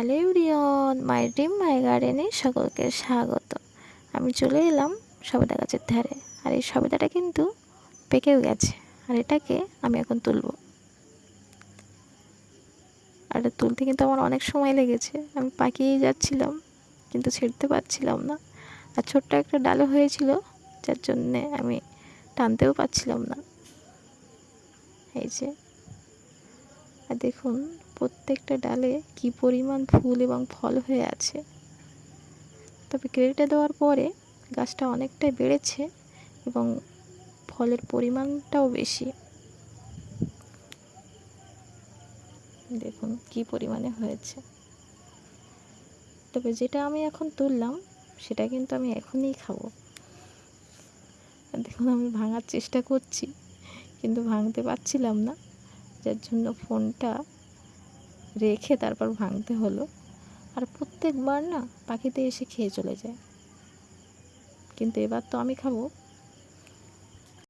Hello everyone, my dream মাই গার্ডেনে সকলকে স্বাগত। আমি চলে এলাম সবেদা গাছের ধারে। আর এই সবেদাটা কিন্তু পেকেও গেছে, আর এটাকে আমি এখন তুলব। আর এটা তুলতে কিন্তু আমার অনেক সময় লেগেছে। আমি পাকিয়েই যাচ্ছিলাম, কিন্তু ছিঁড়তে পারছিলাম না। আর ছোট্ট একটা ডালে হয়েছিল, যার জন্যে আমি টানতেও পারছিলাম না। এই যে, আর দেখুন প্রত্যেকটা ডালে কি পরিমাণ ফুল এবং ফল হয়ে আছে। তবে কেটে দেওয়ার পরে গাছটা অনেকটাই বেড়েছে এবং ফলের পরিমাণটাও বেশি। দেখুন কি পরিমাণে হয়েছে। তবে যেটা আমি এখন তুললাম সেটা কিন্তু আমি এখনই খাবো। দেখুন আমি ভাঙার চেষ্টা করছি, কিন্তু ভাঙতে পারছিলাম না, যার জন্য ফোনটা রেখে তারপর ভাঙতে হলো। আর প্রত্যেকবার না পাখিতে এসে খেয়ে চলে যায়, কিন্তু এবার তো আমি খাবো।